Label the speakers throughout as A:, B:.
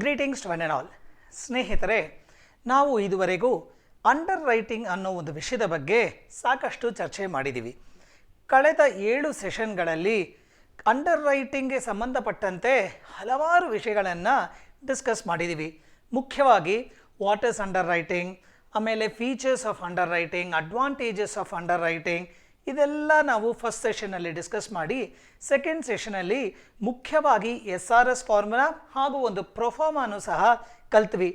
A: Greetings to one and all. ಸ್ನೇಹಿತರೆ, ನಾವು ಇದುವರೆಗೂ ಅಂಡರ್ ರೈಟಿಂಗ್ ಅನ್ನೋ ಒಂದು ವಿಷಯದ ಬಗ್ಗೆ ಸಾಕಷ್ಟು ಚರ್ಚೆ ಮಾಡಿದ್ದೀವಿ. ಕಳೆದ 7 ಸೆಷನ್ಗಳಲ್ಲಿ ಅಂಡರ್ ರೈಟಿಂಗ್ಗೆ ಸಂಬಂಧಪಟ್ಟಂತೆ ಹಲವಾರು ವಿಷಯಗಳನ್ನು ಡಿಸ್ಕಸ್ ಮಾಡಿದ್ದೀವಿ. ಮುಖ್ಯವಾಗಿ ವಾಟ್ ಇಸ್ ಅಂಡರ್ ರೈಟಿಂಗ್, ಆಮೇಲೆ features of under writing, advantages of under writing, ಇದೆಲ್ಲ ನಾವು ಫಸ್ಟ್ ಸೆಷನ್ನಲ್ಲಿ ಡಿಸ್ಕಸ್ ಮಾಡಿ ಸೆಕೆಂಡ್ ಸೆಷನಲ್ಲಿ ಮುಖ್ಯವಾಗಿ SRS ಫಾರ್ಮುಲಾ ಹಾಗೂ ಒಂದು ಪ್ರೊಫಾರ್ಮಾನು ಸಹ ಕಲ್ತ್ವಿ.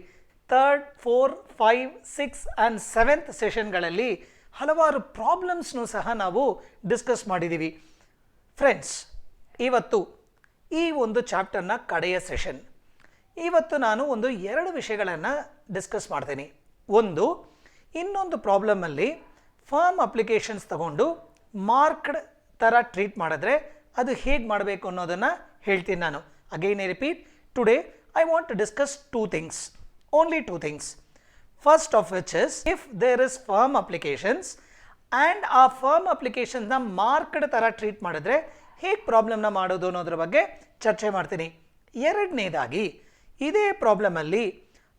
A: 3rd, 4th, 5th, 6th and 7th ಸೆಷನ್ಗಳಲ್ಲಿ ಹಲವಾರು ಪ್ರಾಬ್ಲಮ್ಸ್ನೂ ಸಹ ನಾವು ಡಿಸ್ಕಸ್ ಮಾಡಿದ್ದೀವಿ. ಫ್ರೆಂಡ್ಸ್, ಇವತ್ತು ಈ ಒಂದು ಚಾಪ್ಟರ್ನ ಕಡೆಯ ಸೆಷನ್. ಇವತ್ತು ನಾನು ಒಂದು 2 ವಿಷಯಗಳನ್ನು ಡಿಸ್ಕಸ್ ಮಾಡ್ತೀನಿ. ಒಂದು, ಇನ್ನೊಂದು ಪ್ರಾಬ್ಲಮಲ್ಲಿ ಫಾರ್ಮ್ ಅಪ್ಲಿಕೇಶನ್ಸ್ ತಗೊಂಡು ಮಾರ್ಕ್ಡ್ ಥರ ಟ್ರೀಟ್ ಮಾಡಿದ್ರೆ ಅದು ಹೇಗೆ ಮಾಡಬೇಕು ಅನ್ನೋದನ್ನು ಹೇಳ್ತೀನಿ ನಾನು. Again I repeat, today I want to discuss 2 things, only 2 things. First of which is, if there is firm applications and ಆ ಫರ್ಮ್ ಅಪ್ಲಿಕೇಶನ್ನ ಮಾರ್ಕ್ಡ್ ಥರ ಟ್ರೀಟ್ ಮಾಡಿದ್ರೆ ಹೇಗೆ ಪ್ರಾಬ್ಲಮ್ನ ಮಾಡೋದು ಅನ್ನೋದ್ರ ಬಗ್ಗೆ ಚರ್ಚೆ ಮಾಡ್ತೀನಿ. ಎರಡನೇದಾಗಿ, ಇದೇ ಪ್ರಾಬ್ಲಮಲ್ಲಿ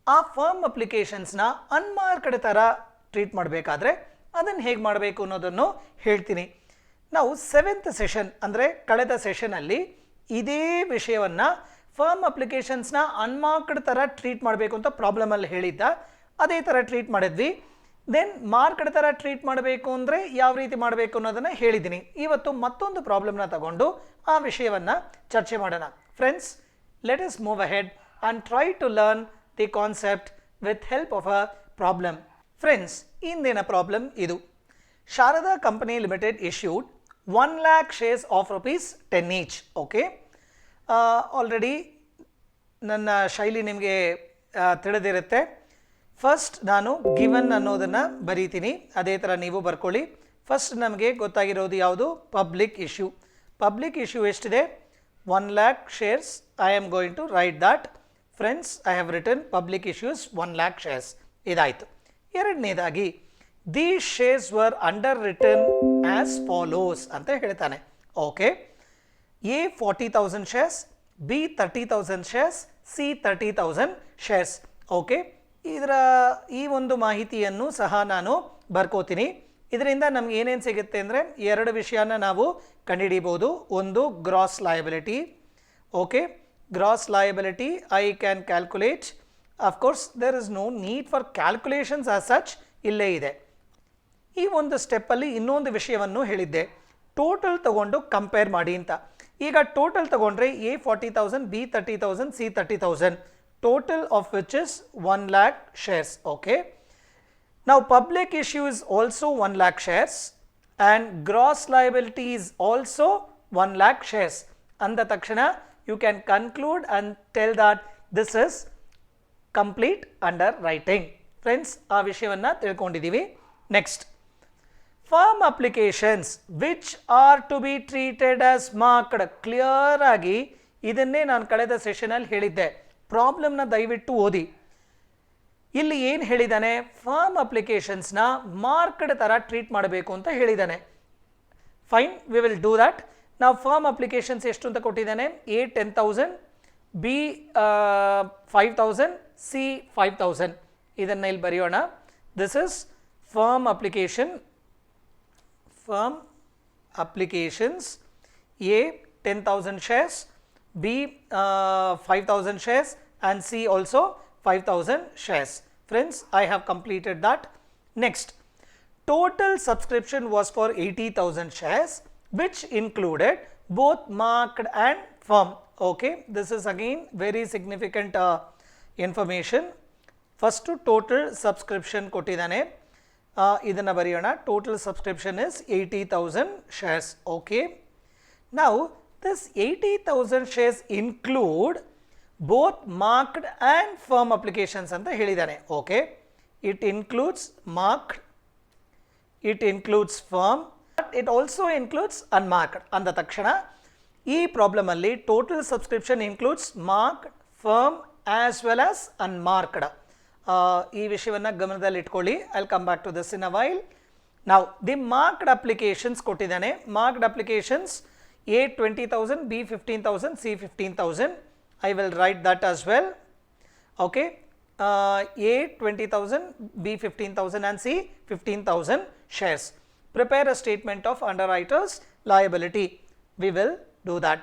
A: ಆ ಫರ್ಮ್ ಅಪ್ಲಿಕೇಶನ್ಸ್ನ ಅನ್ಮಾರ್ಕ್ಡ್ ಥರ ಟ್ರೀಟ್ ಮಾಡಬೇಕಾದ್ರೆ ಅದನ್ನು ಹೇಗೆ ಮಾಡಬೇಕು ಅನ್ನೋದನ್ನು ಹೇಳ್ತೀನಿ. ನಾವು 7th ಸೆಷನ್ ಅಂದರೆ ಕಳೆದ ಸೆಷನಲ್ಲಿ ಇದೇ ವಿಷಯವನ್ನು ಫರ್ಮ್ ಅಪ್ಲಿಕೇಶನ್ಸ್ನ ಅನ್ಮಾರ್ಕ್ಡ್ ಥರ ಟ್ರೀಟ್ ಮಾಡಬೇಕು ಅಂತ ಪ್ರಾಬ್ಲಮಲ್ಲಿ ಹೇಳಿದ್ದ, ಅದೇ ಥರ ಟ್ರೀಟ್ ಮಾಡಿದ್ವಿ. ದೆನ್ ಮಾರ್ಕ್ಡ್ ಥರ ಟ್ರೀಟ್ ಮಾಡಬೇಕು ಅಂದರೆ ಯಾವ ರೀತಿ ಮಾಡಬೇಕು ಅನ್ನೋದನ್ನು ಹೇಳಿದ್ದೀನಿ. ಇವತ್ತು ಮತ್ತೊಂದು ಪ್ರಾಬ್ಲಮ್ನ ತಗೊಂಡು ಆ ವಿಷಯವನ್ನು ಚರ್ಚೆ ಮಾಡೋಣ. Friends, let us move ahead and try to learn the concept with help of a problem. Friends, ಇಂದಿನ ಪ್ರಾಬ್ಲಮ್ ಇದು. Sharada company limited issued 1 lakh shares of ₹10 each. Okay, already ನನ್ನ ಶೈಲಿ ನಿಮಗೆ ತಿಳಿದಿರುತ್ತೆ. ಫಸ್ಟ್ ನಾನು ಗಿವನ್ ಅನ್ನೋದನ್ನು ಬರೀತೀನಿ, ಅದೇ ಥರ ನೀವು ಬರ್ಕೊಳ್ಳಿ. ಫಸ್ಟ್ ನಮಗೆ ಗೊತ್ತಾಗಿರೋದು ಯಾವುದು? Public issue. ಪಬ್ಲಿಕ್ ಇಶ್ಯೂ ಎಷ್ಟಿದೆ? 1 lakh shares. I am going to write that. Friends, I have written public issues 1 lakh shares. ಇದಾಯಿತು. ಎರಡನೇದಾಗಿ, these shares were underwritten as follows ಅಂತ ಹೇಳ್ತಾನೆ. Okay, A 40,000 shares, B 30,000 shares, C 30,000 shares. Okay, ಇದರ ಈ ಒಂದು ಮಾಹಿತಿಯನ್ನು ಸಹ ನಾನು ಬರ್ಕೋತೀನಿ. ಇದರಿಂದ ನಮ್ಗೆ ಏನೇನು ಸಿಗುತ್ತೆ ಅಂದರೆ 2 ವಿಷಯನ ನಾವು ಕಂಡುಹಿಡಿಬೋದು. ಒಂದು, gross liability. Okay, gross liability I can calculate. Of course there is no need for calculations as such, ಇಲ್ಲೇ ಇದೆ. ಈ ಒಂದು ಸ್ಟೆಪ್ಪಲ್ಲಿ ಇನ್ನೊಂದು ವಿಷಯವನ್ನು ಹೇಳಿದ್ದೆ, ಟೋಟಲ್ ತಗೊಂಡು ಕಂಪೇರ್ ಮಾಡಿ ಅಂತ. ಈಗ ಟೋಟಲ್ ತಗೊಂಡ್ರೆ A 40,000, B 30,000, C 30,000, total of which is 1 lakh shares. Okay, now public issue is also 1 lakh shares and gross liability is also 1 lakh shares. ಅಂದ ತಕ್ಷಣ you can conclude and tell that this is complete underwriting. Friends, ಆ ವಿಷಯವನ್ನು ತಿಳ್ಕೊಂಡಿದ್ದೀವಿ. Next, firm applications which are to be treated as marked. Clear ಆಗಿ ಇದನ್ನೇ ನಾನು ಕಳೆದ ಸೆಷನಲ್ಲಿ ಹೇಳಿದ್ದೆ. ಪ್ರಾಬ್ಲಮ್ನ ದಯವಿಟ್ಟು ಓದಿ. ಇಲ್ಲಿ ಏನು ಹೇಳಿದ್ದಾನೆ? ಫಾರ್ಮ್ ಅಪ್ಲಿಕೇಶನ್ಸ್ನ ಮಾರ್ಕ್ಡ್ ಥರ ಟ್ರೀಟ್ ಮಾಡಬೇಕು ಅಂತ ಹೇಳಿದ್ದಾನೆ. Fine, we will do that. ನಾವು ಫಾರ್ಮ್ ಅಪ್ಲಿಕೇಶನ್ಸ್ ಎಷ್ಟು ಅಂತ ಕೊಟ್ಟಿದ್ದಾನೆ? A 10,000, B 5,000, C 5,000. ಇದನ್ನು ಇಲ್ಲಿ ಬರೆಯೋಣ. This is firm application. Firm applications, A 10,000 shares, B 5,000 shares and C also 5,000 shares. Friends, I have completed that. Next, total subscription was for 80,000 shares which included both marked and firm. Okay, this is again very significant information. First, total subscription ಕೊಟ್ಟಿದ್ದಾನೆ, ಇದನ್ನು ಬರೆಯೋಣ. Total subscription is 80,000 shares. Okay, ನಾವು this 80,000 shares include both marked and firm applications ಅಂತ ಹೇಳಿದ್ದಾನೆ. Okay, it includes marked, it includes firm, it also includes unmarked. ಅಂದ ತಕ್ಷಣ ಈ ಪ್ರಾಬ್ಲಮಲ್ಲಿ total subscription includes marked, firm as well as unmarked. ಈ ವಿಷಯವನ್ನು ಗಮನದಲ್ಲಿ ಇಟ್ಕೊಳ್ಳಿ. I will come back to this in a while. ನಾವು ದಿ ಮಾರ್ಕ್ಡ್ ಅಪ್ಲಿಕೇಶನ್ಸ್ ಕೊಟ್ಟಿದ್ದಾನೆ. Marked applications A 20,000, B 15,000, C 15,000. I will write that as well. Okay, A 20,000, B 15,000 and C 15,000 shares. Prepare a statement of underwriter's liability. We will do that.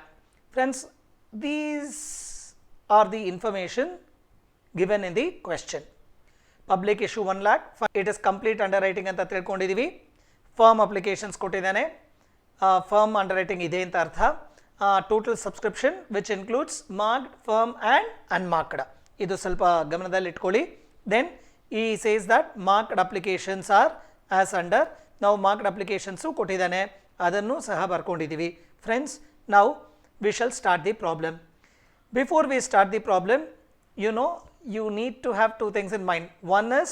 A: Friends, these are the information given in the question. Public issue 1 lakh, it is complete underwriting anta tilkondidivi. Firm applications kottidane, firm underwriting ide anta artha. Total subscription which includes marked, firm and unmarked. Idu ಸ್ವಲ್ಪ ಗಮನದಲ್ಲಿ ಇಟ್ಕೊಳ್ಳಿ. Then he says that marked applications are as under. ನಾವು marked applications ಕೊಟ್ಟಿದ್ದಾನೆ, ಅದನ್ನು ಸಹ ಬರ್ಕೊಂಡಿದ್ದೀವಿ. Friends, now we shall start the problem. Before we start the problem, you need to have two things in mind. One is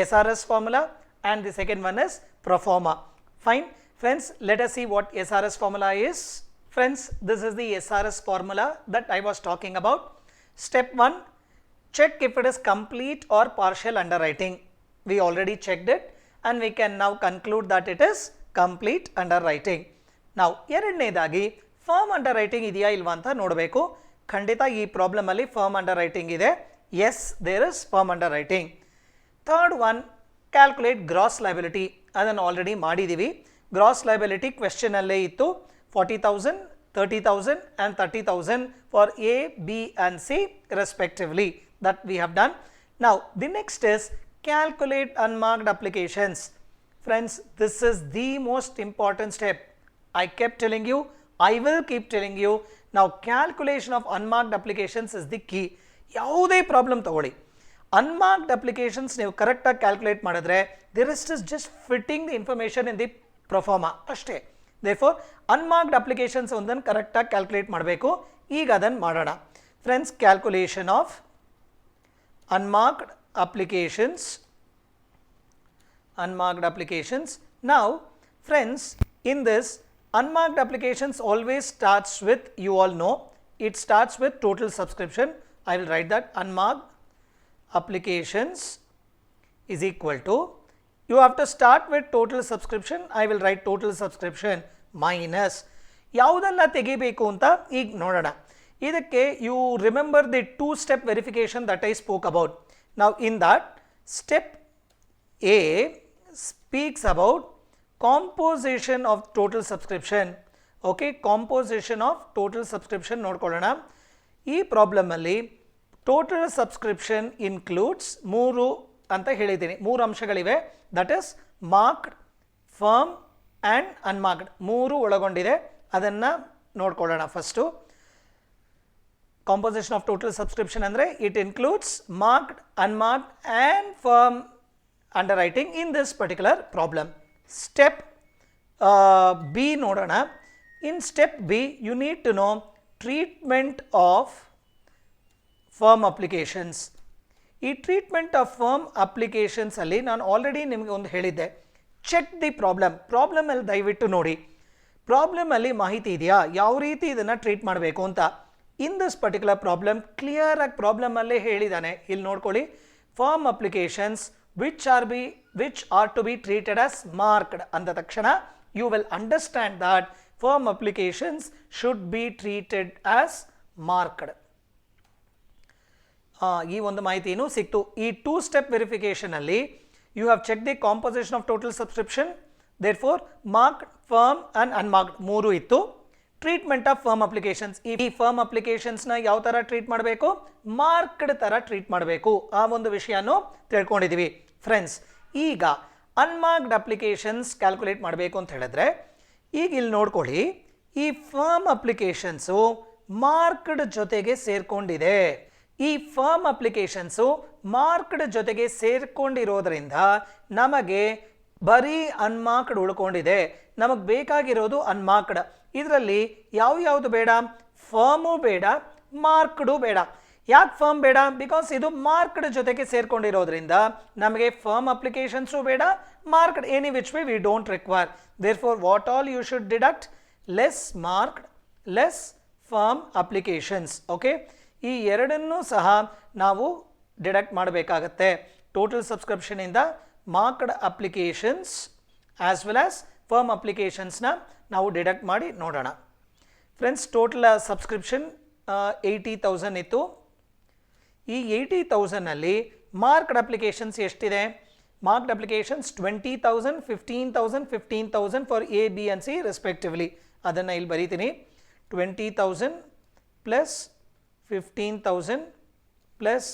A: SRS formula and the second one is pro forma. Fine. Friends, let us see what SRS formula is. Friends, this is the SRS formula that I was talking about. Step 1, check if it is complete or partial underwriting. We already checked it and we can now conclude that it is complete underwriting. Now, ಎರಡನೇದಾಗಿ firm underwriting ಇದೆಯಾ ಇಲ್ವಾ ಅಂತ ನೋಡಬೇಕು. ಖಂಡಿತ ಈ problem ಅಲ್ಲಿ firm underwriting ಇದೆ. Yes, there is firm underwriting. Third one, calculate gross liability. ಅದನ್ನು ಆಲ್ರೆಡಿ ಮಾಡಿದ್ದೀವಿ. Gross liability ಕ್ವೆಶ್ಚನ್ ಅಲ್ಲೇ ಇತ್ತು. 40,000, 30,000 and 30,000 for A, B and C respectively. That we have done. Now, the next is calculate unmarked applications. Friends, this is the most important step. I kept telling you, I will keep telling you. Now, calculation of unmarked applications is the key. ಯಾವುದೇ problem ತಗೊಳ್ಳಿ, unmarked applications ನೀವು ಕರೆಕ್ಟಾಗಿ calculate ಮಾಡಿದ್ರೆ the rest is just fitting the information in the pro forma ಅಷ್ಟೇ. Therefore, unmarked applications ಒಂದನ್ನು ಕರೆಕ್ಟಾಗಿ calculate ಮಾಡಬೇಕು. ಈಗ ಅದನ್ನು ಮಾಡೋಣ. Friends, calculation of unmarked applications. Now, friends, in this unmarked applications always starts with, you all know, it starts with total subscription. I will write that unmarked applications is equal to, you have to start with total subscription. I will write total subscription minus ಯಾವುದೆಲ್ಲ ತೆಗಿಬೇಕು ಅಂತ ಈಗ ನೋಡೋಣ. ಇದಕ್ಕೆ you remember the two-step verification that I spoke about. Now, in that, step A speaks about composition of total subscription. Okay, composition of total subscription ನೋಡ್ಕೊಳ್ಳೋಣ. ಈ problem ಅಲ್ಲಿ total subscription includes 3 ಅಂತ ಹೇಳಿದ್ದೀನಿ. 3 ಅಂಶಗಳಿವೆ. That is marked, firm and unmarked. 3 ಒಳಗೊಂಡಿದೆ. ಅದನ್ನು ನೋಡ್ಕೊಳ್ಳೋಣ. First composition of total subscription ಅಂದರೆ it includes marked, unmarked and firm underwriting in this particular problem. Step B ನೋಡೋಣ. In step B, you need to know treatment of firm applications. ಈ treatment of firm applications ಅಲ್ಲಿ ನಾನು already ನಿಮಗೆ ಒಂದು ಹೇಳಿದ್ದೆ. Check the problem ಅಲ್ಲಿ ದಯವಿಟ್ಟು ನೋಡಿ. ಪ್ರಾಬ್ಲಮ್ ಅಲ್ಲಿ ಮಾಹಿತಿ ಇದೆಯಾ, ಯಾವ ರೀತಿ ಇದನ್ನು ಟ್ರೀಟ್ ಮಾಡಬೇಕು ಅಂತ. In this particular problem clear ಆಗಿ ಪ್ರಾಬ್ಲಮ್ ಅಲ್ಲೇ ಹೇಳಿದ್ದಾನೆ. ಇಲ್ಲಿ ನೋಡ್ಕೊಳ್ಳಿ, firm applications which are to be treated as marked ಅಂದ ತಕ್ಷಣ you will understand that firm applications should be treated as marked. ಈ ಒಂದು ಮಾಹಿತಿನೂ ಸಿಕ್ತು. ಈ 2-step ವೆರಿಫಿಕೇಶನ್ ಅಲ್ಲಿ you have check the composition of total subscription, therefore marked, firm and unmarked 3 ಇತ್ತು. Treatment of firm applications, ಈ firm ಅಪ್ಲಿಕೇಶನ್ಸ್ನ ಯಾವ ಥರ ಟ್ರೀಟ್ ಮಾಡಬೇಕು, ಮಾರ್ಕ್ಡ್ ಥರ ಟ್ರೀಟ್ ಮಾಡಬೇಕು. ಆ ಒಂದು ವಿಷಯನೂ ತಿಳ್ಕೊಂಡಿದ್ದೀವಿ. ಫ್ರೆಂಡ್ಸ್, ಈಗ ಅನ್ಮಾರ್ಕ್ಡ್ ಅಪ್ಲಿಕೇಶನ್ಸ್ ಕ್ಯಾಲ್ಕುಲೇಟ್ ಮಾಡಬೇಕು ಅಂತ ಹೇಳಿದ್ರೆ ಈಗ ಇಲ್ಲಿ ನೋಡ್ಕೊಳ್ಳಿ, ಈ ಫರ್ಮ್ ಅಪ್ಲಿಕೇಶನ್ಸು ಮಾರ್ಕ್ಡ್ ಜೊತೆಗೆ ಸೇರ್ಕೊಂಡಿದೆ. ಈ ಫರ್ಮ್ ಅಪ್ಲಿಕೇಶನ್ಸು ಮಾರ್ಕ್ಡ್ ಜೊತೆಗೆ ಸೇರ್ಕೊಂಡಿರೋದ್ರಿಂದ ನಮಗೆ ಬರೀ ಅನ್ಮಾರ್ಕ್ಡ್ ಉಳ್ಕೊಂಡಿದೆ. ನಮಗೆ ಬೇಕಾಗಿರೋದು ಅನ್ಮಾರ್ಕ್ಡ್. ಇದರಲ್ಲಿ ಯಾವುದು ಬೇಡ, ಫರ್ಮು ಬೇಡ, ಮಾರ್ಕ್ಡು ಬೇಡ. ಯಾಕೆ ಫರ್ಮ್ ಬೇಡ? ಬಿಕಾಸ್ ಇದು ಮಾರ್ಕ್ಡ್ ಜೊತೆಗೆ ಸೇರ್ಕೊಂಡಿರೋದ್ರಿಂದ ನಮಗೆ ಫರ್ಮ್ ಅಪ್ಲಿಕೇಶನ್ಸು ಬೇಡ, marked any which way we don't require. Therefore what all you should deduct, less marked, less firm applications. Okay, ಈ ಎರಡನ್ನೂ ಸಹ ನಾವು ಡಿಡಕ್ಟ್ ಮಾಡಬೇಕಾಗತ್ತೆ. ಟೋಟಲ್ ಸಬ್ಸ್ಕ್ರಿಪ್ಷನಿಂದ marked applications as well as firm ಅಪ್ಲಿಕೇಶನ್ಸ್ನ ನಾವು ಡಿಡಕ್ಟ್ ಮಾಡಿ ನೋಡೋಣ. ಫ್ರೆಂಡ್ಸ್, ಟೋಟಲ್ ಸಬ್ಸ್ಕ್ರಿಪ್ಷನ್ 80,000 ಇತ್ತು. ಈ 80,000ನಲ್ಲಿ ಮಾರ್ಕ್ಡ್ ಅಪ್ಲಿಕೇಶನ್ಸ್ ಎಷ್ಟಿದೆ? Marked applications 20,000, 15,000, 15,000 for A B and C respectively. ಅದನ್ನು ಇಲ್ಲಿ ಬರೀತೀನಿ. 20,000 plus 15,000 plus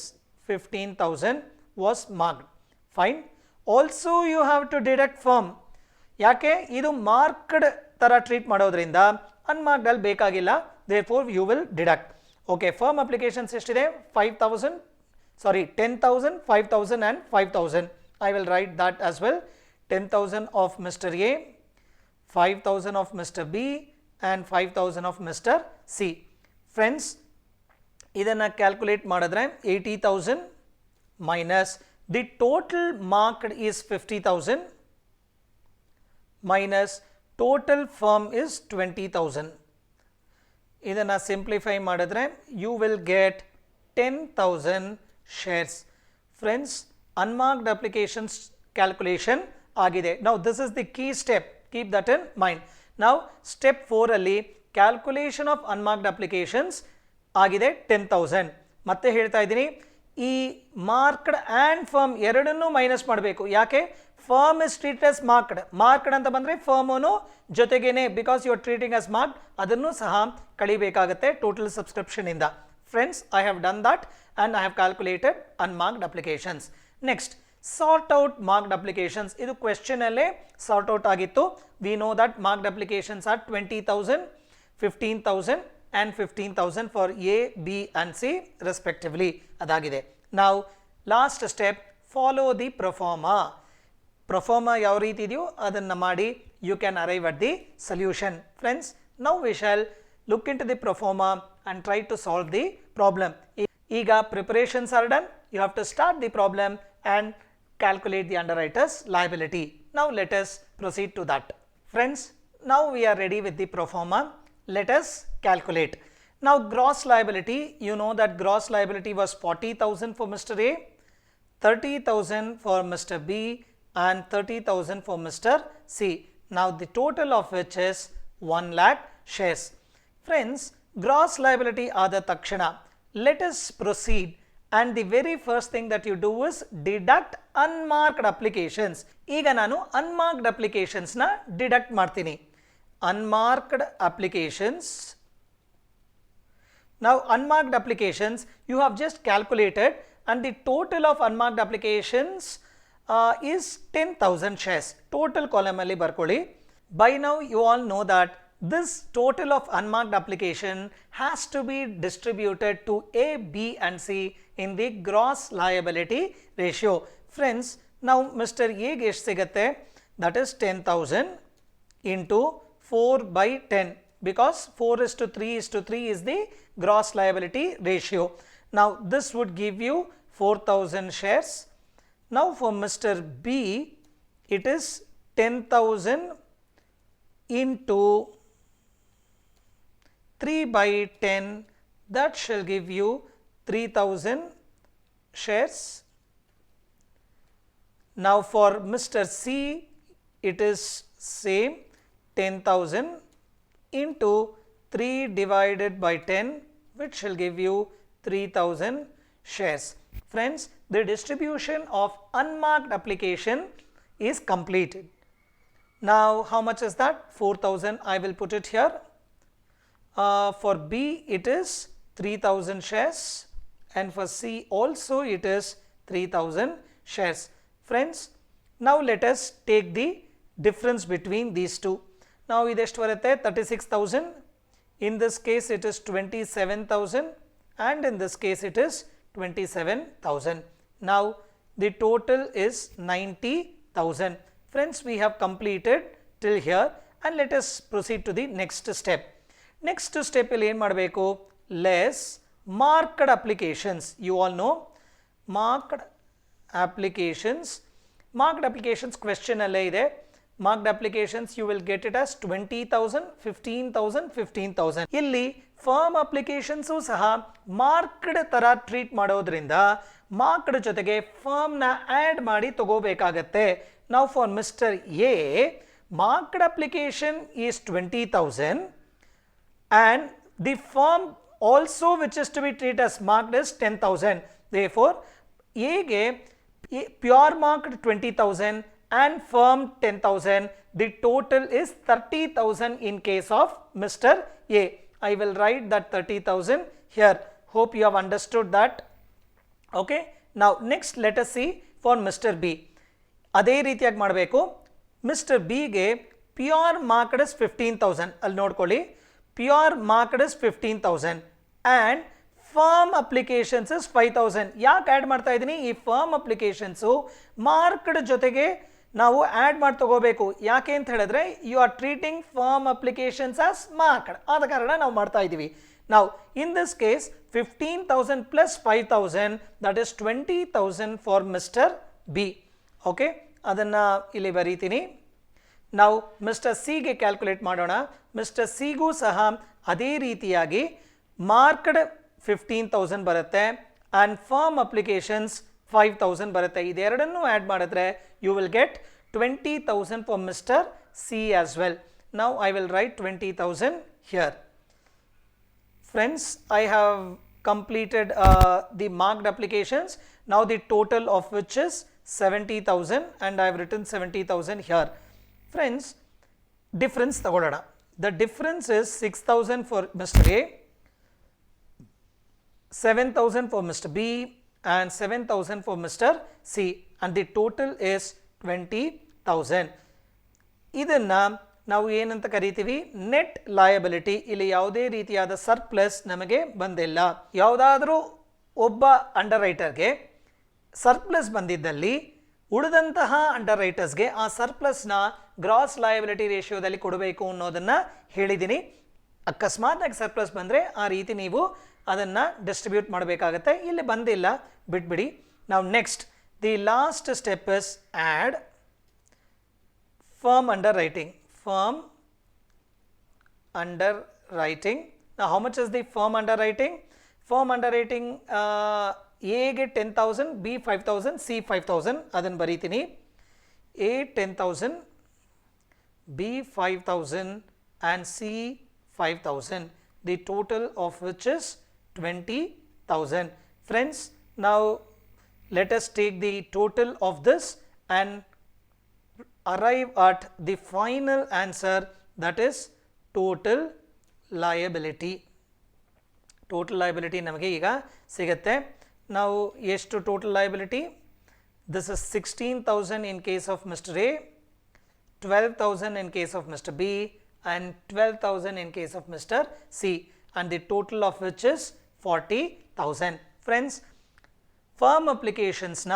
A: 15,000 was marked. Fine. Also you have to deduct firm. ಯಾಕೆ? ಇದು ಮಾರ್ಕ್ಡ್ ಥರ ಟ್ರೀಟ್ ಮಾಡೋದ್ರಿಂದ ಅನ್ಮಾರ್ಕ್ಡ್ ಅಲ್ಲಿ ಬೇಕಾಗಿಲ್ಲ. Therefore you will deduct. Okay, firm applications ಎಷ್ಟಿದೆ? 5,000, sorry 10,000, 5,000 and 5,000. I will write that as well. 10,000 of Mr. A, 5,000 of Mr. B and 5,000 of Mr. C. Friends, ಇದನ್ನು calculate ಮಾಡಿದ್ರೆ 80,000 minus the total marked is 50,000 minus total firm is 20,000. ಇದನ್ನು simplify ಮಾಡಿದ್ರೆ you will get 10,000 shares. Friends, unmarked applications calculation ಆಗಿದೆ. Now this is the key step. Keep that in mind. Now step 4 ಅಲ್ಲಿ calculation of unmarked applications ಆಗಿದೆ 10,000. ಮತ್ತೆ ಹೇಳ್ತಾ ಇದ್ದೀನಿ, ಈ marked and firm ಎರಡನ್ನೂ ಮೈನಸ್ ಮಾಡಬೇಕು. ಯಾಕೆ? Firm is treat as marked. Marked ಅಂತ ಬಂದರೆ ಫರ್ಮನು ಜೊತೆಗೇನೆ, because you are treating as marked, ಅದನ್ನು ಸಹ ಕಳಿಬೇಕಾಗುತ್ತೆ ಟೋಟಲ್ ಸಬ್ಸ್ಕ್ರಿಪ್ಷನಿಂದ. Friends, I have done that and I have calculated unmarked applications. Next, sort out marked applications. ಇದು ಕ್ವೆಶ್ಚನಲ್ಲಿ ಸಾರ್ಟ್ ಔಟ್ ಆಗಿತ್ತು. We know that marked applications are 20,000, 15,000 and 15,000 for A, B and C respectively. ಅದಾಗಿದೆ. Now last step, follow the proforma. Proforma ಯಾವ ರೀತಿ ಇದೆಯೋ ಅದನ್ನು ಮಾಡಿ you can arrive at the solution. Friends, now we shall look into the proforma and try to solve the problem. ಈಗ preparations are done. You have to start the problem and calculate the underwriter's liability. Now let us proceed to that. Friends, now we are ready with the proforma. Let us calculate. Now gross liability, you know that gross liability was 40,000 for Mr. A, 30,000 for Mr. B and 30,000 for Mr. C. Now the total of which is 1 lakh shares. Friends, gross liability ಆದ ತಕ್ಷಣ let us proceed, and the very first thing that you do is deduct unmarked applications. ಈಗ ನಾನು unmarked applications ನ deduct ಮಾಡ್ತೀನಿ. Unmarked applications. Now unmarked applications you have just calculated, and the total of unmarked applications is 10,000 shares. Total column alli barkoli. By now you all know that this total of unmarked application has to be distributed to A, B and C in the gross liability ratio. Friends, now Mr. A ಗೆ ಎಷ್ಟು ಸಿಗುತ್ತೆ? That is 10,000 into 4 by 10, because 4:3:3 is the gross liability ratio. Now this would give you 4,000 shares. Now for Mr. B, it is 10,000 into 3 by 10, that shall give you 3,000 shares. Now for Mr. C, it is same, 10,000 into 3 divided by 10, which shall give you 3,000 shares. Friends, the distribution of unmarked application is completed. Now how much is that? 4,000. I will put it here. For B it is 3,000 shares, and for C also it is 3,000 shares. Friends, now let us take the difference between these two. Now ಇದೆಷ್ಟು ಬರುತ್ತೆ? 36,000. In this case it is 27,000, and in this case it is 27,000. Now the total is 90,000. Friends, we have completed till here, and let us proceed to the next step. Next step ಇಲ್ಲಿ ಏನು ಮಾಡಬೇಕು? Less marked applications. You all know marked applications. Marked applications question ಅಲ್ಲೇ ಇದೆ. Marked applications you will get it as 20,000, 15,000, 15,000. ಇಲ್ಲಿ firm applications ಸಹ marked ಥರ treat ಮಾಡೋದ್ರಿಂದ marked ಜೊತೆಗೆ ಫರ್ಮ್ನ ಆ್ಯಡ್ ಮಾಡಿ ತಗೋಬೇಕಾಗತ್ತೆ. ನಾವು for mister A, marked application is 20,000 and the firm also which is to be treated as marked is 10,000. therefore ಎಗೆ pure marked 20,000 and firm 10,000. The total is 30,000 in case of Mr. A. I will write that 30,000 here. Hope you have understood that. Okay. Now next let us see for Mr. B. ಅದೇ ರೀತಿಯಾಗಿ ಮಾಡಬೇಕು. Mister ಬಿಗೆ pure marked is 15,000 ಅಲ್ಲಿ ನೋಡ್ಕೊಳ್ಳಿ. Pure marked is 15,000 and firm applications is 5,000. ಯಾಕೆ add ಮಾಡ್ತಾ ಇದ್ದೀನಿ? ಈ ಫರ್ಮ್ ಅಪ್ಲಿಕೇಶನ್ಸು ಮಾರ್ಕ್ಡ್ ಜೊತೆಗೆ ನಾವು ಆ್ಯಡ್ ಮಾಡಿ ತಗೋಬೇಕು. ಯಾಕೆ ಅಂತ ಹೇಳಿದ್ರೆ you are treating firm applications as marked, ಆದ ಕಾರಣ ನಾವು ಮಾಡ್ತಾ ಇದ್ದೀವಿ. ನಾವು in this case 15,000 plus 5,000 that is 20,000 for mister B. ಓಕೆ, ಅದನ್ನು ಇಲ್ಲಿ ಬರೀತೀನಿ. ನಾವು ಮಿಸ್ಟರ್ ಸಿಗೆ ಕ್ಯಾಲ್ಕುಲೇಟ್ ಮಾಡೋಣ. ಮಿಸ್ಟರ್ ಸಿಗೂ ಸಹ ಅದೇ ರೀತಿಯಾಗಿ ಮಾರ್ಕ್ಡ್ 15,000 ಬರುತ್ತೆ ಆ್ಯಂಡ್ ಫರ್ಮ್ ಅಪ್ಲಿಕೇಶನ್ಸ್ 5,000 ಬರುತ್ತೆ. ಇದೆರಡನ್ನೂ ಆ್ಯಡ್ ಮಾಡಿದ್ರೆ you will get 20,000 for mister C as well. Now I will write 20,000 here. Friends, I have completed the marked applications. Now the total of which is 70,000 and I have written 70,000 here. Friends, difference ತಗೊಳ್ಳೋಣ. The difference is 6,000 for Mr. A, 7,000 for Mr. B and 7,000 for Mr. C and the total is 20,000. ಇದನ್ನು ನಾವು ಏನಂತ ಕರಿತೀವಿ? Net liability. ಇಲ್ಲಿ ಯಾವುದೇ ರೀತಿಯಾದ surplus ನಮಗೆ ಬಂದಿಲ್ಲ. ಯಾವುದಾದ್ರೂ ಒಬ್ಬ ಅಂಡರ್ ರೈಟರ್ಗೆ ಸರ್ಪ್ಲಸ್ ಬಂದಿದ್ದಲ್ಲಿ ಉಳಿದಂತಹ ಅಂಡರ್ ರೈಟರ್ಸ್ಗೆ ಆ ಸರ್ಪ್ಲಸ್ನ ಗ್ರಾಸ್ ಲಯಬಿಲಿಟಿ ರೇಷಿಯೋದಲ್ಲಿ ಕೊಡಬೇಕು ಅನ್ನೋದನ್ನು ಹೇಳಿದ್ದೀನಿ. ಅಕಸ್ಮಾತ್ನಾಗಿ ಸರ್ಪ್ಲಸ್ ಬಂದರೆ ಆ ರೀತಿ ನೀವು ಅದನ್ನು ಡಿಸ್ಟ್ರಿಬ್ಯೂಟ್ ಮಾಡಬೇಕಾಗತ್ತೆ. ಇಲ್ಲಿ ಬಂದಿಲ್ಲ, ಬಿಟ್ಬಿಡಿ. ನಾವು next the last step is add firm underwriting. Firm underwriting. Now how much is the firm underwriting? Firm underwriting A ಗೆ 10,000, B 5,000, C 5,000. ಅದನ್ನು ಬರೀತೀನಿ. A 10,000, B 5,000 and C 5,000. The total of which is 20,000. Friends, now let us take the total of this and arrive at the final answer, that is total liability. Total liability ನಮಗೆ ಈಗ ಸಿಗುತ್ತೆ. ನಾವು ಎಷ್ಟು total liability? This is 16,000 in case of Mr. A, 12,000 in case of Mr. B and 12,000 in case of Mr. C and the total of which is 40,000. Friends, firm applications ನ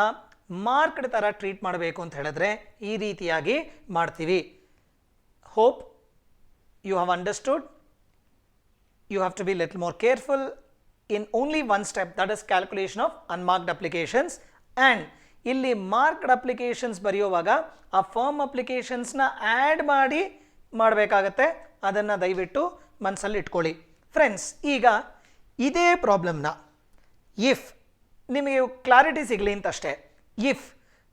A: marked ಥರ treat ಮಾಡಬೇಕು ಅಂತ ಹೇಳಿದ್ರೆ ಈ ರೀತಿಯಾಗಿ ಮಾಡ್ತೀವಿ. Hope you have understood. You have to be little more careful in only one step, that is calculation of unmarked applications. And ಇಲ್ಲಿ marked applications ಬರೆಯುವಾಗ ಆ ಫರ್ಮ್ ಅಪ್ಲಿಕೇಶನ್ಸ್ನ ಆ್ಯಡ್ ಮಾಡಿ ಮಾಡಬೇಕಾಗತ್ತೆ. ಅದನ್ನು ದಯವಿಟ್ಟು ಮನಸ್ಸಲ್ಲಿ ಇಟ್ಕೊಳ್ಳಿ. ಫ್ರೆಂಡ್ಸ್, ಈಗ ಇದೇ ಪ್ರಾಬ್ಲಮ್ನ ಇಫ್ ನಿಮಗೆ ಕ್ಲಾರಿಟಿ ಸಿಗಲಿ ಅಂತಷ್ಟೇ, ಇಫ್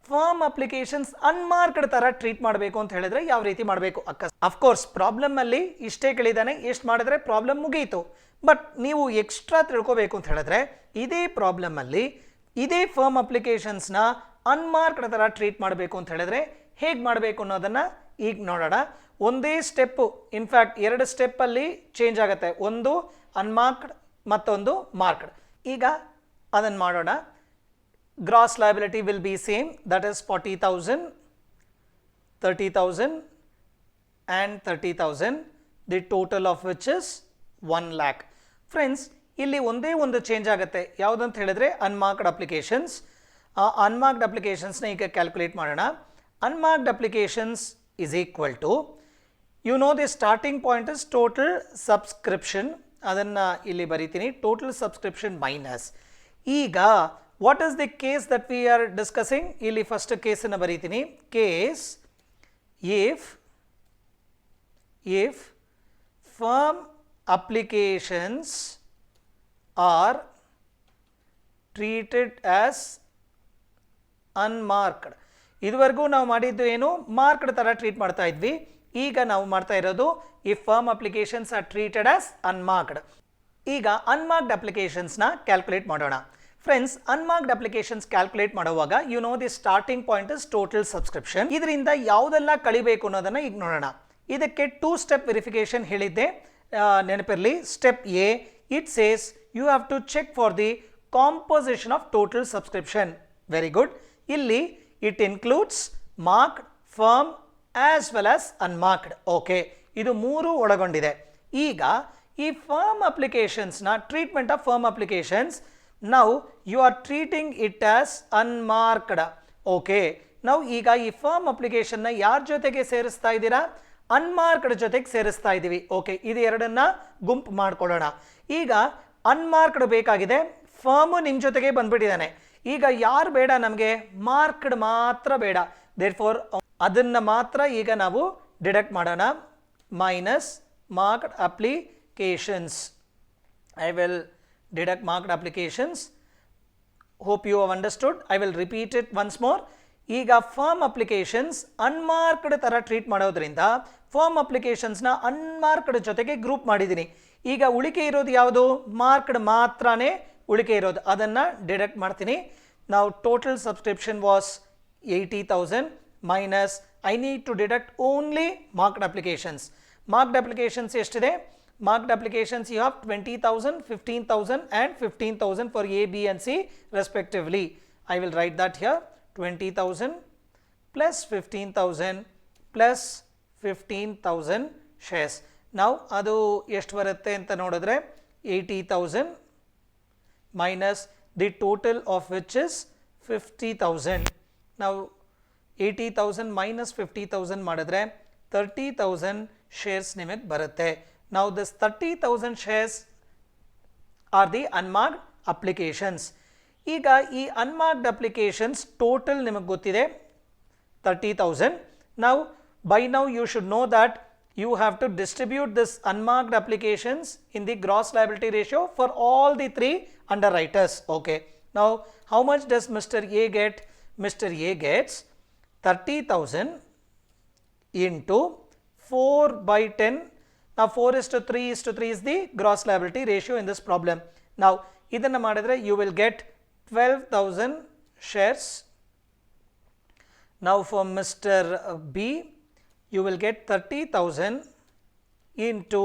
A: ಫರ್ಮ್ ಅಪ್ಲಿಕೇಶನ್ಸ್ ಅನ್ಮಾರ್ಕ್ಡ್ ಥರ ಟ್ರೀಟ್ ಮಾಡಬೇಕು ಅಂತ ಹೇಳಿದ್ರೆ ಯಾವ ರೀತಿ ಮಾಡಬೇಕು? ಅಫ್ಕೋರ್ಸ್ ಪ್ರಾಬ್ಲಮಲ್ಲಿ ಇಷ್ಟೇ ಕೇಳಿದಾನೆ, ಎಷ್ಟು ಮಾಡಿದ್ರೆ ಪ್ರಾಬ್ಲಮ್ ಮುಗೀತು. ಬಟ್ ನೀವು ಎಕ್ಸ್ಟ್ರಾ ತಿಳ್ಕೋಬೇಕು ಅಂತ ಹೇಳಿದ್ರೆ ಇದೇ ಪ್ರಾಬ್ಲಮಲ್ಲಿ ಇದೇ ಫರ್ಮ್ ಅಪ್ಲಿಕೇಶನ್ಸ್ನ ಅನ್ಮಾರ್ಕ್ಡ್ ಥರ ಟ್ರೀಟ್ ಮಾಡಬೇಕು ಅಂತ ಹೇಳಿದ್ರೆ ಹೇಗೆ ಮಾಡಬೇಕು ಅನ್ನೋದನ್ನು ಈಗ ನೋಡೋಣ. ಒಂದೇ ಸ್ಟೆಪ್ಪು, ಇನ್ಫ್ಯಾಕ್ಟ್ 2 ಸ್ಟೆಪ್ಪಲ್ಲಿ ಚೇಂಜ್ ಆಗುತ್ತೆ. ಒಂದು ಅನ್ಮಾರ್ಕ್ಡ್, ಮತ್ತೊಂದು ಮಾರ್ಕ್ಡ್. ಈಗ ಅದನ್ನು ಮಾಡೋಣ. Gross liability will be same, that is 40,000, 30,000 and 30,000, the total of which is 1 lakh. Friends, ಇಲ್ಲಿ ಒಂದೇ ಒಂದು ಚೇಂಜ್ ಆಗುತ್ತೆ. ಯಾವುದಂತ ಹೇಳಿದ್ರೆ ಅನ್ಮಾರ್ಕ್ಡ್ ಅಪ್ಲಿಕೇಶನ್ಸ್. ಅನ್ಮಾರ್ಕ್ಡ್ ಅಪ್ಲಿಕೇಶನ್ಸ್ನ ಈಗ ಕ್ಯಾಲ್ಕುಲೇಟ್ ಮಾಡೋಣ. Unmarked applications is equal to, you know the starting point is total subscription. ಅದನ್ನು ಇಲ್ಲಿ ಬರೀತೀನಿ, ಟೋಟಲ್ ಸಬ್ಸ್ಕ್ರಿಪ್ಷನ್ ಮೈನಸ್. ಈಗ what is the case that we are discussing? ಇಲ್ಲಿ ಫಸ್ಟ್ ಕೇಸನ್ನು ಬರೀತೀನಿ. Case if firm applications are treated as unmarked. ಇದುವರೆಗೂ ನಾವು ಮಾಡಿದ್ದು ಏನು? ಮಾರ್ಕ್ಡ್ ಥರ ಟ್ರೀಟ್ ಮಾಡ್ತಾ ಇದ್ವಿ. ಈಗ ನಾವು ಮಾಡ್ತಾ ಇರೋದು if firm applications are treated as unmarked. ಈಗ ಅನ್ಮಾರ್ಕ್ಡ್ ಅಪ್ಲಿಕೇಶನ್ಸ್ನ ಕ್ಯಾಲ್ಕುಲೇಟ್ ಮಾಡೋಣ. ಫ್ರೆಂಡ್ಸ್, ಅನ್ಮಾರ್ಕ್ಡ್ ಅಪ್ಲಿಕೇಶನ್ಸ್ ಕ್ಯಾಲ್ಕುಲೇಟ್ ಮಾಡುವಾಗ the starting point is total subscription. ಇದರಿಂದ ಯಾವುದೆಲ್ಲ ಕಳಿಬೇಕು ಅನ್ನೋದನ್ನ ಈಗ ನೋಡೋಣ. ಇದಕ್ಕೆ 2 ಸ್ಟೆಪ್ ವೆರಿಫಿಕೇಶನ್ ಹೇಳಿದ್ದೆ, ನೆನಪಿರಲಿ. Step A, it says you have to check for the composition of total subscription. Very good. ಇಲ್ಲಿ it includes marked, firm as well as unmarked. Okay, ಇದು 3 ಒಳಗೊಂಡಿದೆ. ಈಗ ಈ ಫರ್ಮ್ ಅಪ್ಲಿಕೇಶನ್ಸ್ನ treatment of firm applications, now you are treating it as unmarked. okay, now ಈಗ ಈ firm application ನ ಯಾರ ಜೊತೆಗೆ ಸೇರಿಸ್ತಾ ಇದ್ದೀರಾ? ಅನ್ಮಾರ್ಕ್ಡ್ ಜೊತೆಗೆ ಸೇರಿಸ್ತಾ ಇದ್ದೀವಿ. ಓಕೆ, ಇದು ಎರಡನ್ನ ಗುಂಪು ಮಾಡ್ಕೊಳ್ಳೋಣ. ಈಗ ಅನ್ಮಾರ್ಕ್ಡ್ ಬೇಕಾಗಿದೆ, ಫರ್ಮ್ ನಿಮ್ಮ ಜೊತೆಗೆ ಬಂದ್ಬಿಟ್ಟಿದ್ದಾನೆ. ಈಗ ಯಾರು ಬೇಡ ನಮಗೆ? ಮಾರ್ಕ್ಡ್ ಮಾತ್ರ ಬೇಡ. ದೇರ್ಫೋರ್ ಅದನ್ನ ಮಾತ್ರ ಈಗ ನಾವು ಡಿಡಕ್ಟ್ ಮಾಡೋಣ. Minus marked applications. I will deduct marked applications. Hope you have understood. I will repeat it once more. ಈಗ ಫರ್ಮ್ ಅಪ್ಲಿಕೇಶನ್ಸ್ ಅನ್ಮಾರ್ಕ್ಡ್ ತರ ಟ್ರೀಟ್ ಮಾಡೋದ್ರಿಂದ ಫರ್ಮ್ ಅಪ್ಲಿಕೇಶನ್ಸ್ನ ಅನ್ಮಾರ್ಕ್ಡ್ ಜೊತೆಗೆ ಗ್ರೂಪ್ ಮಾಡಿದ್ದೀನಿ. ಈಗ ಉಳಿಕೆ ಇರೋದು ಯಾವುದು? ಮಾರ್ಕ್ಡ್ ಮಾತ್ರನೇ ಉಳಿಕೆ ಇರೋದು. ಅದನ್ನು ಡಿಡಕ್ಟ್ ಮಾಡ್ತೀನಿ. ನಾವು total subscription was 80,000 minus I need to deduct only marked applications. Marked applications ಎಷ್ಟಿದೆ? Marked applications you have 20,000, 15,000 and 15,000 for A, B and C respectively. I will write that here. 20,000 plus 15,000 plus 15,000 shares. Now adu ಎಷ್ಟು ಬರುತ್ತೆ ಅಂತ ನೋಡಿದ್ರೆ 80,000 minus the total of which is 50,000. Now 80,000 minus 50,000 ಮಾಡಿದ್ರೆ 30,000 shares ನಿಮಗೆ ಬರುತ್ತೆ. Now this 30,000 shares are the unmarked applications. ಈಗ ಈ unmarked applications total ನಿಮಗೆ ಗೊತ್ತಿದೆ 30,000. Now by now you should know that you have to distribute this unmarked applications in the gross liability ratio for all the 3 underwriters. Okay. Now how much does Mr. A get? Mr. A gets 30,000 into 4 by 10. Now 4:3:3 is the gross liability ratio in this problem. Now idanna madidre you will get 12,000 shares. Now for Mr. B you will get 30,000 into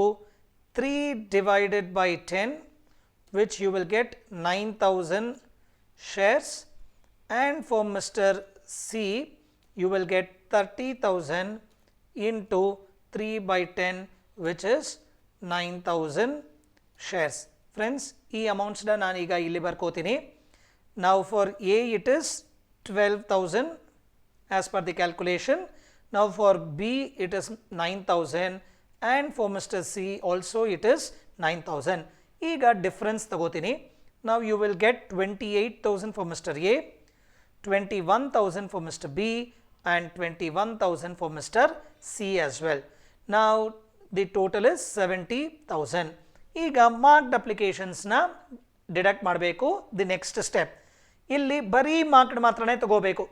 A: 3 divided by 10, which you will get 9,000 shares. And for Mr. C you will get 30,000 into 3 by 10, which is 9,000 shares. Friends, ಈ amounts na ನಾನು ಈಗ ಇಲ್ಲಿ ಬರ್ಕೋತೀನಿ. Now for A it is 12,000 as per the calculation. Now for B it is 9,000 and for Mr. C also it is 9,000. ಈಗ difference ತಗೋತೀನಿ. Now you will get 28,000 for Mr. A, 21,000 for Mr. B and 21,000 for Mr. C as well. Now the total is 70,000. ಈಗ marked ಅಪ್ಲಿಕೇಶನ್ಸ್ನ deduct ಮಾಡಬೇಕು. The next step, ಇಲ್ಲಿ ಬರೀ marked ಮಾತ್ರನೇ ತಗೋಬೇಕು.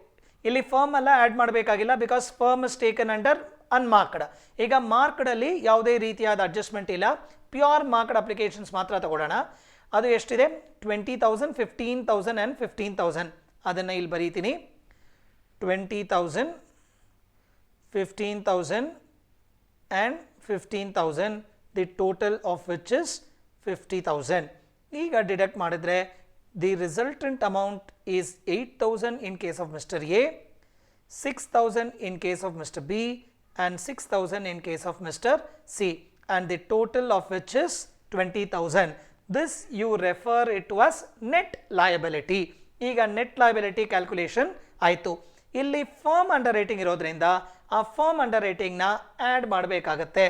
A: ಇಲ್ಲಿ firm ಎಲ್ಲ ಆ್ಯಡ್ ಮಾಡಬೇಕಾಗಿಲ್ಲ, because firm is taken under unmarked. ಈಗ ಮಾರ್ಕ್ಡಲ್ಲಿ ಯಾವುದೇ ರೀತಿಯಾದ ಅಡ್ಜಸ್ಟ್ಮೆಂಟ್ ಇಲ್ಲ, ಪ್ಯೂರ್ ಮಾರ್ಕ್ಡ್ ಅಪ್ಲಿಕೇಶನ್ಸ್ ಮಾತ್ರ ತಗೊಳ್ಳೋಣ. ಅದು ಎಷ್ಟಿದೆ? 20,000, 15,000 ಆ್ಯಂಡ್ 15,000. ಅದನ್ನು ಇಲ್ಲಿ ಬರೀತೀನಿ. 20,000, 15,000 and 15,000, the total of which is 50,000. ಈಗ ಡಿಡಕ್ಟ್ ಮಾಡಿದ್ರೆ the resultant amount is 8,000 in case of Mr. A, 6,000 in case of Mr. B and 6,000 in case of Mr. C, and the total of which is 20,000. This you refer it to as net liability. ಈಗ net liability calculation ಆಯಿತು. ಇಲ್ಲಿ firm underwriting ಇರೋದ್ರಿಂದ ಆ firm ಅಂಡರ್ ರೇಟಿಂಗ್ನ add ಮಾಡಬೇಕಾಗತ್ತೆ.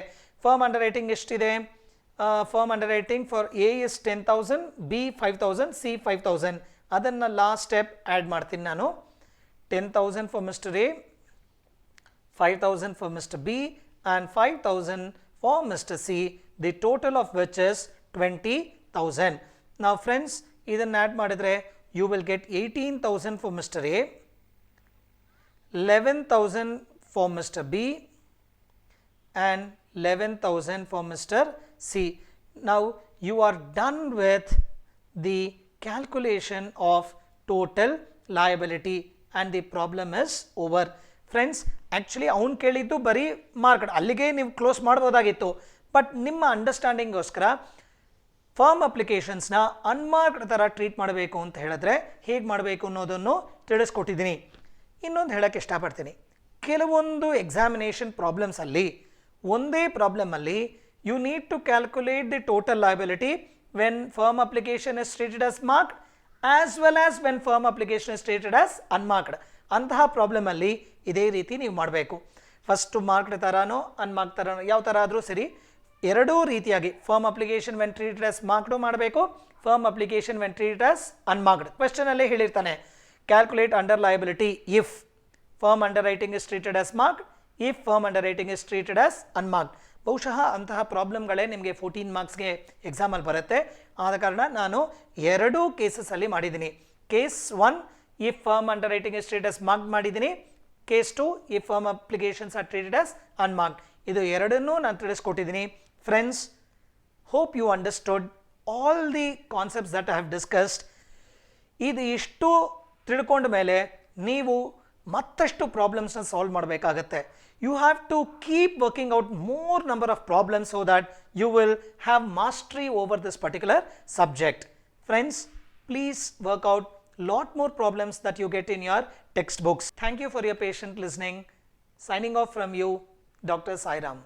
A: Firm underwriting ಎಷ್ಟಿದೆ? Firm underwriting for A is 10,000, B 5,000, C 5,000. ಅದನ್ನು ಲಾಸ್ಟ್ ಸ್ಟೆಪ್ ಆ್ಯಡ್ ಮಾಡ್ತೀನಿ ನಾನು. 10,000 for mister A, 5,000 for mister B and 5,000 for mister C, the total of which is 20,000. ನಾವು friends ಇದನ್ನು add ಮಾಡಿದರೆ you will get 18,000 for mister A, 11,000 for Mr. B and 11,000 for Mr. C. Now you are done with the calculation of total liability and the problem is over. Friends, actually ಅವ್ನು ಕೇಳಿದ್ದು ಬರೀ mark, ಅಲ್ಲಿಗೆ ನೀವು close ಮಾಡ್ಬೋದಾಗಿತ್ತು. But ನಿಮ್ಮ ಅಂಡರ್ಸ್ಟ್ಯಾಂಡಿಂಗೋಸ್ಕರ firm ಅಪ್ಲಿಕೇಶನ್ಸ್ನ unmarked ಥರ treat ಮಾಡಬೇಕು ಅಂತ ಹೇಳಿದ್ರೆ ಹೇಗೆ ಮಾಡಬೇಕು ಅನ್ನೋದನ್ನು ತಿಳಿಸ್ಕೊಟ್ಟಿದ್ದೀನಿ. ಇನ್ನೊಂದು ಹೇಳೋಕ್ಕೆ ಇಷ್ಟಪಡ್ತೀನಿ, ಕೆಲವೊಂದು ಎಕ್ಸಾಮಿನೇಷನ್ ಪ್ರಾಬ್ಲಮ್ಸಲ್ಲಿ ಒಂದೇ ಪ್ರಾಬ್ಲಮಲ್ಲಿ you need to calculate the total liability when firm application is treated as marked as well as when firm application is treated as unmarked. ಅಂತಹ ಪ್ರಾಬ್ಲಮಲ್ಲಿ ಇದೇ ರೀತಿ ನೀವು ಮಾಡಬೇಕು. ಫಸ್ಟು ಮಾರ್ಕ್ಡ್ ಥರನೋ ಅನ್ಮಾರ್ಕ್ಡ್ ಥರನೋ ಯಾವ ಥರ ಆದರೂ ಸರಿ, ಎರಡೂ ರೀತಿಯಾಗಿ firm application when treated as marked ಮಾಡಬೇಕು, firm application when treated as unmarked. ಕ್ವೆಶ್ಚನಲ್ಲೇ ಹೇಳಿರ್ತಾನೆ, calculate under liability if firm underwriting is treated as marked, if firm underwriting is treated as unmarked. ಬಹುಶಃ ಅಂತಹ ಪ್ರಾಬ್ಲಮ್ಗಳೇ ನಿಮಗೆ 14 ಮಾರ್ಕ್ಸ್ಗೆ ಎಕ್ಸಾಮಲ್ಲಿ ಬರುತ್ತೆ. ಆದ ಕಾರಣ ನಾನು ಎರಡೂ ಕೇಸಸಲ್ಲಿ ಮಾಡಿದ್ದೀನಿ. Case 1 if firm underwriting is treated as marked ಮಾಡಿದ್ದೀನಿ, case 2 if firm applications are treated as unmarked. ಇದು ಎರಡನ್ನೂ ನಾನು ತಿಳಿಸ್ಕೊಟ್ಟಿದ್ದೀನಿ. Friends, hope you understood all the concepts that I have discussed. ಇದು ಇಷ್ಟು ತಿಳ್ಕೊಂಡ ಮೇಲೆ ನೀವು ಮತ್ತಷ್ಟು ಪ್ರಾಬ್ಲಮ್ಸ್ನ ಸಾಲ್ವ್ ಮಾಡಬೇಕಾಗತ್ತೆ. You have to keep working out more number of problems so that you will have mastery over this particular subject. Friends, please work out lot more problems that you get in your textbooks. Thank you for your patient listening. Signing off from you, Dr. Sai Ram.